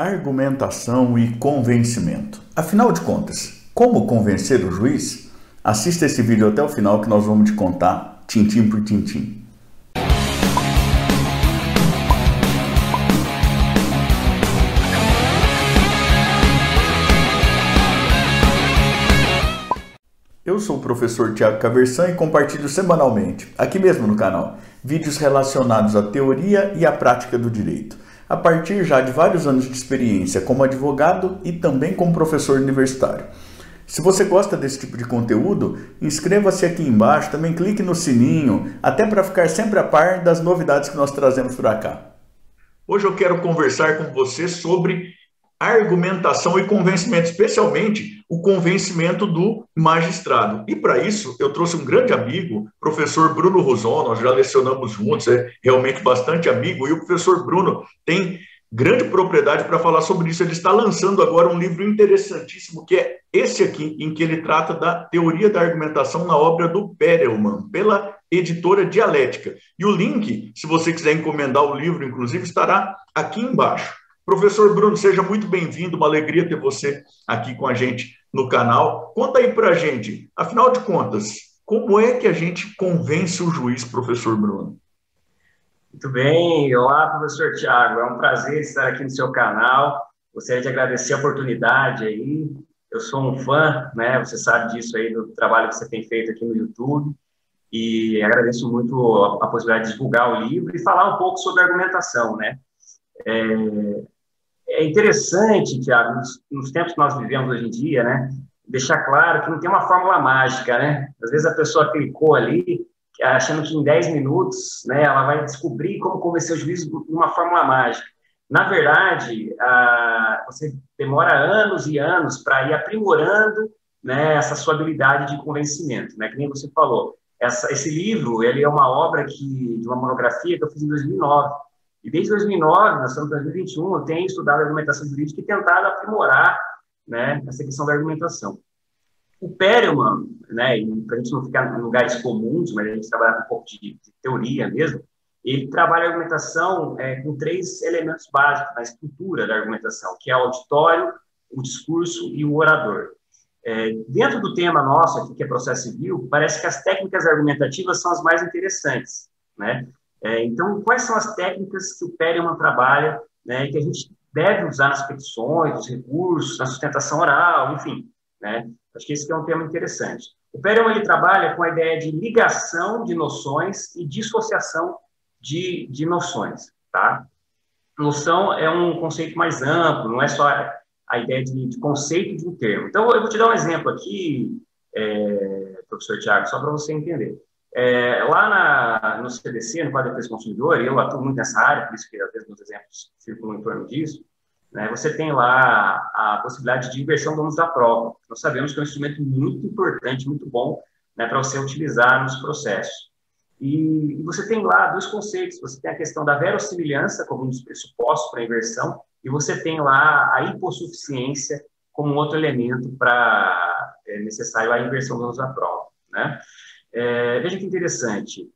Argumentação e convencimento. Afinal de contas, como convencer o juiz? Assista esse vídeo até o final que nós vamos te contar, tintim por tintim. Eu sou o professor Thiago Caversan e compartilho semanalmente, aqui mesmo no canal, vídeos relacionados à teoria e à prática do direito, a partir já de vários anos de experiência como advogado e também como professor universitário. Se você gosta desse tipo de conteúdo, inscreva-se aqui embaixo, também clique no sininho, até para ficar sempre a par das novidades que nós trazemos para cá. Hoje eu quero conversar com você sobre argumentação e convencimento, especialmente o convencimento do magistrado. E para isso, eu trouxe um grande amigo, professor Bruno Roson, nós já lecionamos juntos, é realmente bastante amigo, e o professor Bruno tem grande propriedade para falar sobre isso. Ele está lançando agora um livro interessantíssimo, que é esse aqui, em que ele trata da teoria da argumentação na obra do Perelman, pela editora Dialética. E o link, se você quiser encomendar o livro, inclusive, estará aqui embaixo. Professor Bruno, seja muito bem-vindo, uma alegria ter você aqui com a gente no canal. Conta aí pra gente, afinal de contas, como é que a gente convence o juiz, professor Bruno? Muito bem, olá, professor Thiago, é um prazer estar aqui no seu canal, gostaria de agradecer a oportunidade aí, eu sou um fã, né, você sabe disso aí, do trabalho que você tem feito aqui no YouTube, e agradeço muito a possibilidade de divulgar o livro e falar um pouco sobre argumentação, né. É interessante, Thiago, nos tempos que nós vivemos hoje em dia, né, deixar claro que não tem uma fórmula mágica, né? Às vezes a pessoa clicou ali, achando que em 10 minutos, né, ela vai descobrir como convencer o juiz de uma fórmula mágica. Na verdade, você demora anos e anos para ir aprimorando, né, essa sua habilidade de convencimento, né? Que nem você falou. Esse livro, ele é uma obra de uma monografia que eu fiz em 2009. E desde 2009, nós estamos em 2021, eu tenho estudado argumentação jurídica e tentado aprimorar, né, essa questão da argumentação. O Perelman, né, para a gente não ficar em lugares comuns, mas a gente trabalha com um pouco de teoria mesmo, ele trabalha a argumentação com 3 elementos básicos na estrutura da argumentação, que é o auditório, o discurso e o orador. Dentro do tema nosso aqui, que é processo civil, parece que as técnicas argumentativas são as mais interessantes, né? Então, quais são as técnicas que o Perelman trabalha, né, que a gente deve usar nas petições, nos recursos, na sustentação oral, enfim, né? Acho que esse é um tema interessante. O Perelman, ele trabalha com a ideia de ligação de noções e dissociação de noções, tá? Noção é um conceito mais amplo, não é só a ideia de conceito de um termo. Então, eu vou te dar um exemplo aqui, professor Thiago, só para você entender. Lá no CDC, no Código de Defesa do Consumidor, e eu atuo muito nessa área, por isso que às vezes meus exemplos circulam em torno disso, né, você tem lá a possibilidade de inversão do ônus da prova. Nós sabemos que é um instrumento muito importante, muito bom, né, para você utilizar nos processos. E você tem lá 2 conceitos. Você tem a questão da verossimilhança como um dos pressupostos para a inversão, e você tem lá a hipossuficiência como um outro elemento para necessário a inversão do ônus da prova, né? Veja que interessante,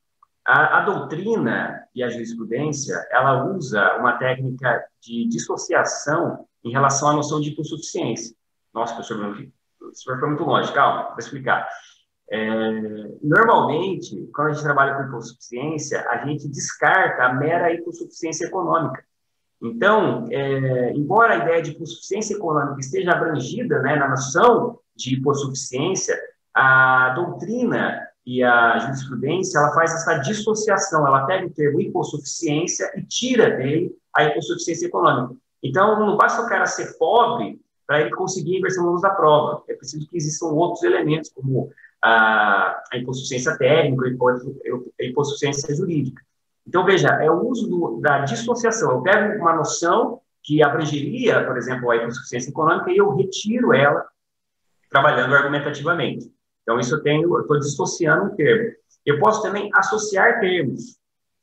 a doutrina e a jurisprudência, ela usa uma técnica de dissociação em relação à noção de hipossuficiência. Nossa, professor, o senhor foi muito longe, calma, vou explicar. Normalmente, quando a gente trabalha com hipossuficiência, a gente descarta a mera hipossuficiência econômica. Então, embora a ideia de hipossuficiência econômica esteja abrangida, né, na noção de hipossuficiência, a doutrina e a jurisprudência, ela faz essa dissociação, ela pega o termo hipossuficiência e tira dele a hipossuficiência econômica. Então, não basta o cara ser pobre para ele conseguir a inversão do ônus da prova. É preciso que existam outros elementos, como a hipossuficiência técnica e a hipossuficiência jurídica. Então, veja, é o uso da dissociação. Eu pego uma noção que abrangeria, por exemplo, a hipossuficiência econômica e eu retiro ela trabalhando argumentativamente. Então, isso eu estou dissociando um termo. Eu posso também associar termos,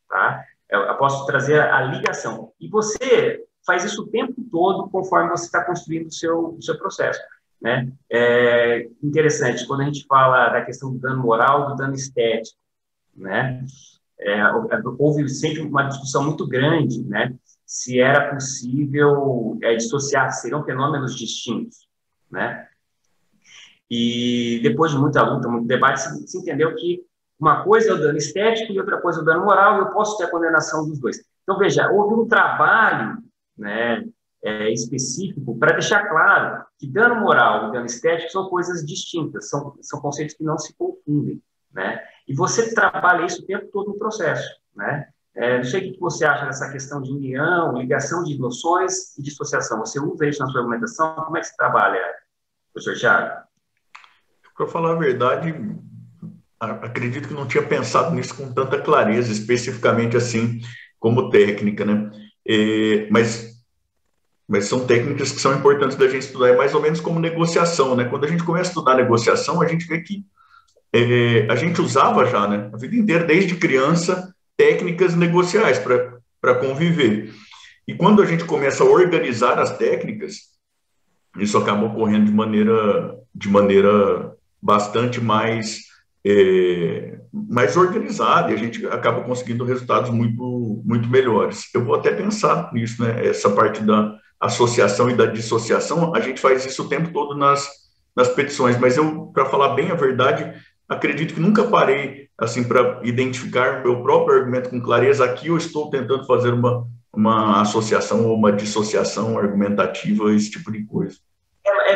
tá? Eu posso trazer a ligação. E você faz isso o tempo todo conforme você está construindo o seu processo, né? É interessante, quando a gente fala da questão do dano moral, do dano estético, né? Houve sempre uma discussão muito grande, né? se era possível dissociar, seriam fenômenos distintos, né? E depois de muita luta, muito debate, se entendeu que uma coisa é o dano estético e outra coisa é o dano moral, e eu posso ter a condenação dos dois. Então, veja, houve um trabalho, né, específico para deixar claro que dano moral e dano estético são coisas distintas, são conceitos que não se confundem, né? E você trabalha isso o tempo todo no processo, né? Não sei o que você acha dessa questão de união, ligação de noções e dissociação. Você usa isso na sua argumentação? Como é que você trabalha, professor Thiago? Para falar a verdade, acredito que não tinha pensado nisso com tanta clareza, especificamente assim, como técnica, né? Mas são técnicas que são importantes da gente estudar, é mais ou menos como negociação, né? Quando a gente começa a estudar negociação, a gente vê que a gente usava já, né, a vida inteira, desde criança, técnicas negociais para conviver. E quando a gente começa a organizar as técnicas, isso acaba ocorrendo de maneira bastante mais organizada, e a gente acaba conseguindo resultados muito, muito melhores. Eu vou até pensar nisso, né? Essa parte da associação e da dissociação, a gente faz isso o tempo todo nas petições, mas eu, para falar bem a verdade, acredito que nunca parei assim para identificar o meu próprio argumento com clareza. Aqui eu estou tentando fazer uma associação ou uma dissociação argumentativa, esse tipo de coisa.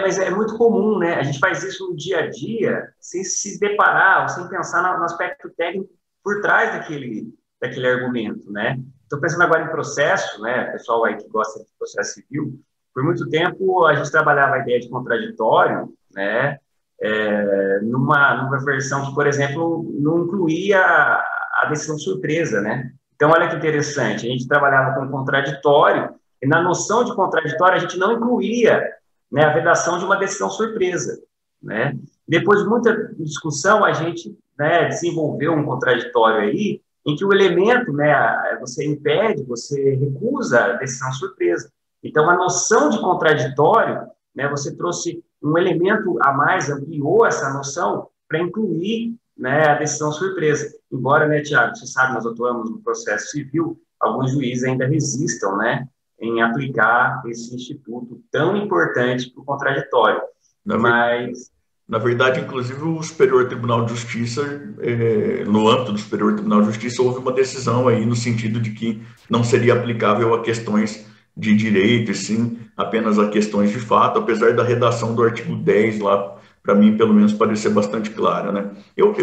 Mas é muito comum, né? A gente faz isso no dia a dia, sem se deparar, ou sem pensar no aspecto técnico por trás daquele argumento, né? Estou pensando agora em processo, né? O pessoal aí que gosta de processo civil, por muito tempo a gente trabalhava a ideia de contraditório, né? Numa versão que, por exemplo, não incluía a decisão surpresa, né? Então, olha que interessante, a gente trabalhava com contraditório, e na noção de contraditório a gente não incluía, né, a vedação de uma decisão surpresa, né? Depois de muita discussão, a gente, né, desenvolveu um contraditório aí, em que o elemento, né, você impede, você recusa a decisão surpresa. Então, a noção de contraditório, né, você trouxe um elemento a mais, ampliou essa noção para incluir, né, a decisão surpresa. Embora, né, Tiago, você sabe, nós atuamos no processo civil, alguns juízes ainda resistam, né, em aplicar esse instituto tão importante para o contraditório. Na verdade, inclusive, o Superior Tribunal de Justiça, no âmbito do Superior Tribunal de Justiça, houve uma decisão aí no sentido de que não seria aplicável a questões de direito, e sim apenas a questões de fato, apesar da redação do artigo 10 lá, para mim, pelo menos, parecer bastante clara, né? Eu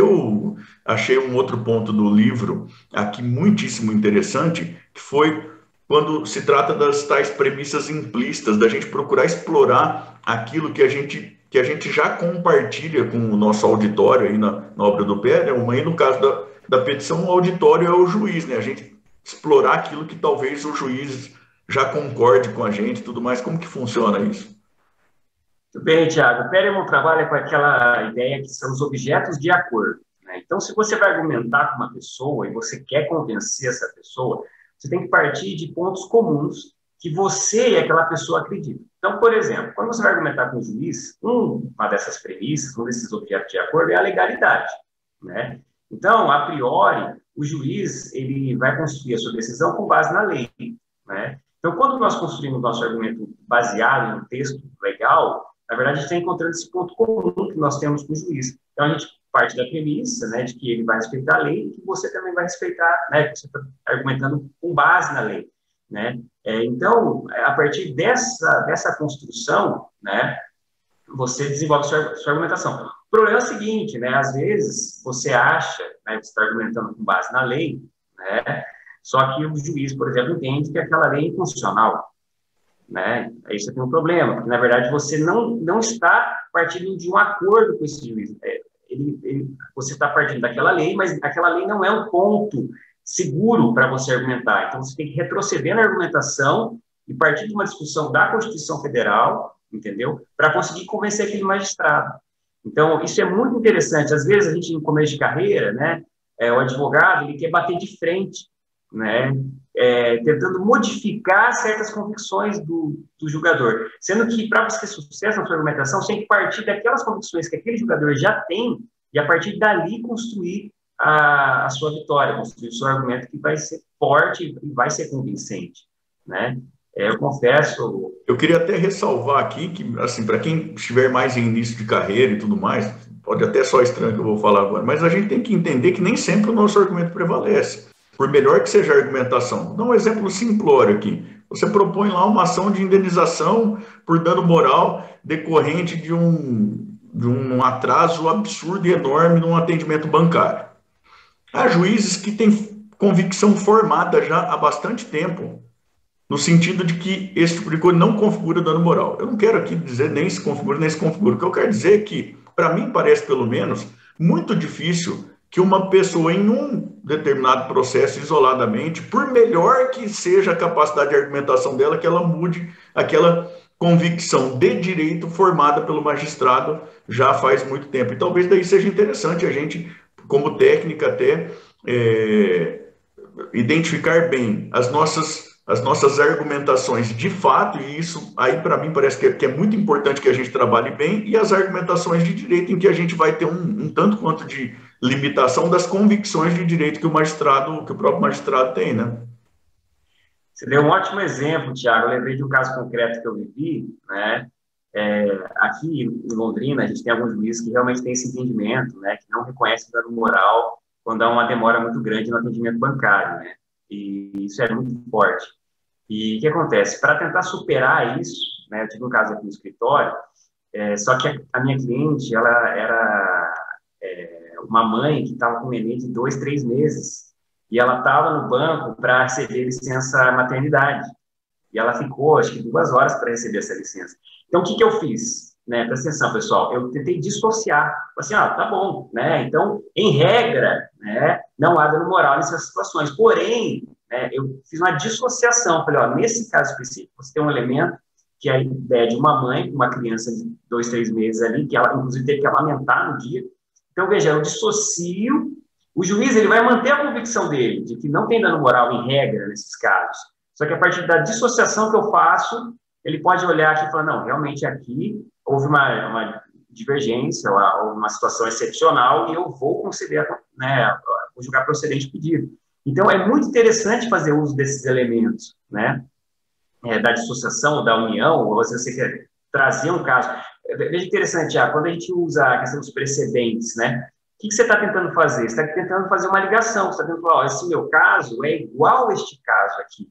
achei um outro ponto do livro aqui muitíssimo interessante, que foi quando se trata das tais premissas implícitas, da gente procurar explorar aquilo que a gente já compartilha com o nosso auditório aí na obra do Péreon, aí no caso da petição, o auditório é o juiz, né? A gente explorar aquilo que talvez o juiz já concorde com a gente e tudo mais. Como que funciona isso? Muito bem, Tiago. O Péreon trabalha com aquela ideia que são os objetos de acordo, né? Então, se você vai argumentar com uma pessoa e você quer convencer essa pessoa, você tem que partir de pontos comuns que você e aquela pessoa acreditam. Então, por exemplo, quando você vai argumentar com o juiz, uma dessas premissas, um desses objetos de acordo é a legalidade, né? Então, a priori, o juiz ele vai construir a sua decisão com base na lei, né? Então, quando nós construímos nosso argumento baseado em um texto legal, na verdade, a gente está encontrando esse ponto comum que nós temos com o juiz. Então, a gente parte da premissa, né, de que ele vai respeitar a lei e que você também vai respeitar, né, que você está argumentando com base na lei, né? Então, a partir dessa construção, né, você desenvolve sua argumentação. O problema é o seguinte, né, às vezes você acha, né, que você está argumentando com base na lei, né, só que o juiz, por exemplo, entende que aquela lei é inconstitucional, né? Aí você tem um problema, porque, na verdade, você não está partindo de um acordo com esse juiz. Você está partindo daquela lei, mas aquela lei não é um ponto seguro para você argumentar. Então, você tem que retroceder na argumentação e partir de uma discussão da Constituição Federal, entendeu? Para conseguir convencer aquele magistrado. Então, isso é muito interessante. Às vezes, a gente, em começo de carreira, né, o advogado, ele quer bater de frente, né, tentando modificar certas convicções do julgador. Sendo que, para você ter sucesso na sua argumentação, você tem que partir daquelas convicções que aquele julgador já tem e, a partir dali, construir a sua vitória, construir o seu argumento que vai ser forte e vai ser convincente, né? Eu confesso... Eu queria até ressalvar aqui que, assim, para quem estiver mais em início de carreira e tudo mais, pode até só estranho que eu vou falar agora, mas a gente tem que entender que nem sempre o nosso argumento prevalece, por melhor que seja a argumentação. Vou dar um exemplo simplório aqui. Você propõe lá uma ação de indenização por dano moral decorrente de um atraso absurdo e enorme no atendimento bancário. Há juízes que têm convicção formada já há bastante tempo, no sentido de que esse tipo de coisa não configura dano moral. Eu não quero aqui dizer nem se configura, nem se configura. O que eu quero dizer é que, para mim, parece, pelo menos, muito difícil que uma pessoa em um determinado processo isoladamente, por melhor que seja a capacidade de argumentação dela, que ela mude aquela convicção de direito formada pelo magistrado já faz muito tempo. E talvez daí seja interessante a gente, como técnica até, identificar bem as nossas argumentações de fato, e isso aí para mim parece que é muito importante que a gente trabalhe bem, e as argumentações de direito em que a gente vai ter um tanto quanto de limitação das convicções de direito que o próprio magistrado tem, né? Você deu um ótimo exemplo, Thiago. Eu lembrei de um caso concreto que eu vivi, né? Aqui em Londrina, a gente tem alguns juízes que realmente têm esse entendimento, né? Que não reconhecem dano moral quando há uma demora muito grande no atendimento bancário, né? E isso é muito forte. E o que acontece? Para tentar superar isso, né? Eu tive um caso aqui no escritório, só que a minha cliente, ela era uma mãe que estava com um neném de 2, 3 meses, e ela estava no banco para receber licença maternidade. E ela ficou, acho que 2 horas para receber essa licença. Então, o que eu fiz? Né? Presta atenção, pessoal. Eu tentei dissociar. Assim, tá bom, né? Então, em regra, né, não há dano moral nessas situações. Porém, né, eu fiz uma dissociação. Falei, nesse caso específico, você tem um elemento que é a ideia de uma mãe, uma criança de 2, 3 meses ali, que ela, inclusive, teve que amamentar no dia. Então, veja, eu dissocio. O juiz ele vai manter a convicção dele de que não tem dano moral em regra nesses casos. Só que a partir da dissociação que eu faço, ele pode olhar aqui e falar, não, realmente aqui houve uma divergência, ou uma situação excepcional, e eu vou conceder, né, vou julgar procedente o pedido. Então, é muito interessante fazer uso desses elementos, né, da dissociação, da união, ou se você quer trazer um caso. Veja interessante, quando a gente usa a questão dos precedentes, né, o que você está tentando fazer? Você está tentando fazer uma ligação, você está tentando falar, esse meu caso é igual a este caso aqui,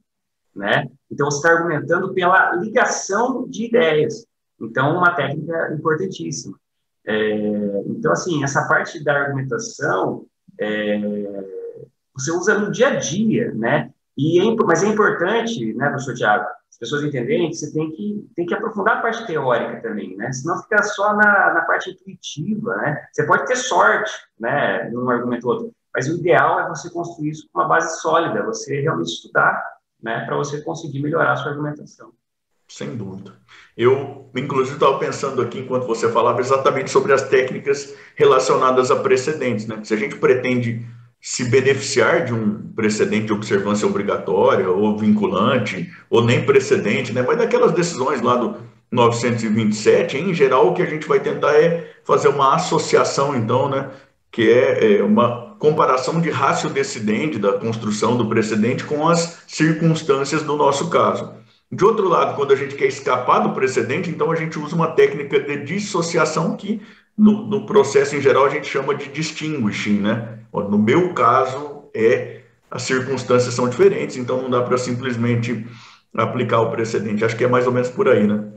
né? Então, você está argumentando pela ligação de ideias. Então, uma técnica importantíssima. Então, assim, essa parte da argumentação, você usa no dia a dia, né? Mas é importante, né, professor Thiago, as pessoas entenderem que você tem que aprofundar a parte teórica também, né? Senão fica só na parte intuitiva, né? Você pode ter sorte, né, num argumento ou outro, mas o ideal é você construir isso com uma base sólida, você realmente estudar, né, para você conseguir melhorar a sua argumentação. Sem dúvida. Eu, inclusive, estava pensando aqui, enquanto você falava, exatamente sobre as técnicas relacionadas a precedentes, né? Se a gente pretende se beneficiar de um precedente de observância obrigatória, ou vinculante, ou nem precedente, né? Mas daquelas decisões lá do 927, em geral, o que a gente vai tentar é fazer uma associação, então, né? Que é uma comparação de ratio decidendi da construção do precedente com as circunstâncias do nosso caso. De outro lado, quando a gente quer escapar do precedente, então a gente usa uma técnica de dissociação que, no processo em geral, a gente chama de distinguishing, né? No meu caso, as circunstâncias são diferentes, então não dá para simplesmente aplicar o precedente. Acho que é mais ou menos por aí, né?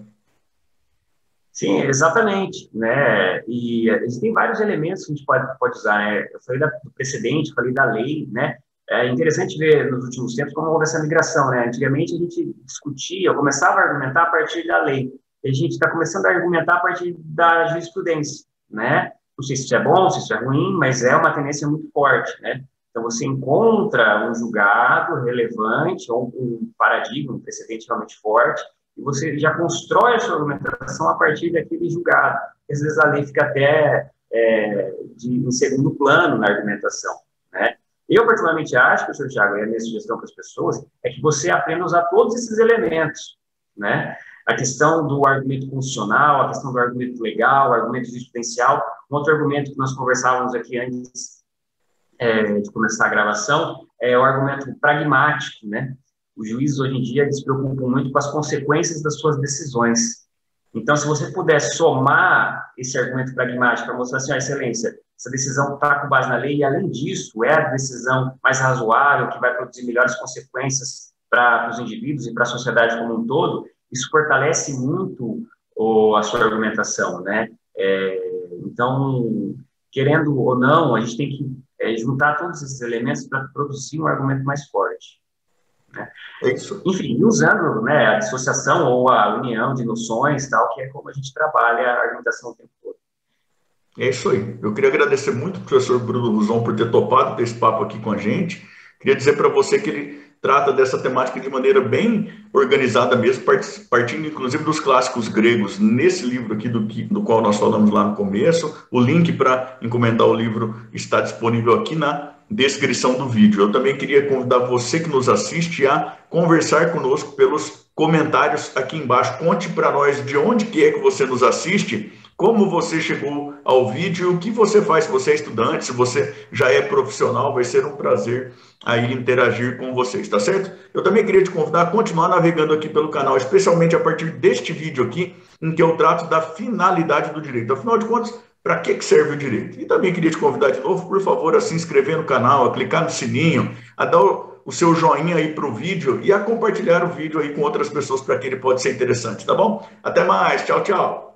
Sim, exatamente, né? E existem vários elementos que a gente pode usar, né? Eu falei do precedente, falei da lei, né? É interessante ver nos últimos tempos como houve essa migração, né? Antigamente a gente discutia, começava a argumentar a partir da lei. E a gente está começando a argumentar a partir da jurisprudência, né? Não sei se isso é bom, se isso é ruim, mas é uma tendência muito forte, né? Então você encontra um julgado relevante ou um paradigma, um precedente realmente forte, e você já constrói a sua argumentação a partir daquele julgado. Às vezes a lei fica até em segundo plano na argumentação, né? Eu, particularmente, acho, professor Thiago, e a minha sugestão para as pessoas, é que você aprenda a usar todos esses elementos, né? A questão do argumento constitucional, a questão do argumento legal, o argumento jurisprudencial. Um outro argumento que nós conversávamos aqui antes de começar a gravação é o argumento pragmático, né? Os juízes, hoje em dia, eles se preocupam muito com as consequências das suas decisões. Então, se você puder somar esse argumento pragmático para mostrar assim, excelência, essa decisão está com base na lei e, além disso, é a decisão mais razoável, que vai produzir melhores consequências para os indivíduos e para a sociedade como um todo, isso fortalece muito a sua argumentação, né? Então, querendo ou não, a gente tem que juntar todos esses elementos para produzir um argumento mais forte. Né? É isso. Enfim, usando, né, a dissociação ou a união de noções, tal, que é como a gente trabalha a argumentação o tempo todo. É isso aí. Eu queria agradecer muito ao professor Bruno Ruzon por ter topado ter esse papo aqui com a gente. Queria dizer para você que ele trata dessa temática de maneira bem organizada mesmo, partindo inclusive dos clássicos gregos, nesse livro aqui do qual nós falamos lá no começo. O link para encomendar o livro está disponível aqui na descrição do vídeo. Eu também queria convidar você que nos assiste a conversar conosco pelos comentários aqui embaixo. Conte para nós de onde que é que você nos assiste, como você chegou ao vídeo, o que você faz, se você é estudante, se você já é profissional, vai ser um prazer aí interagir com vocês, tá certo? Eu também queria te convidar a continuar navegando aqui pelo canal, especialmente a partir deste vídeo aqui, em que eu trato da finalidade do direito. Afinal de contas, para que serve o direito? E também queria te convidar de novo, por favor, a se inscrever no canal, a clicar no sininho, a dar o seu joinha aí para o vídeo e a compartilhar o vídeo aí com outras pessoas para que ele pode ser interessante, tá bom? Até mais, tchau, tchau!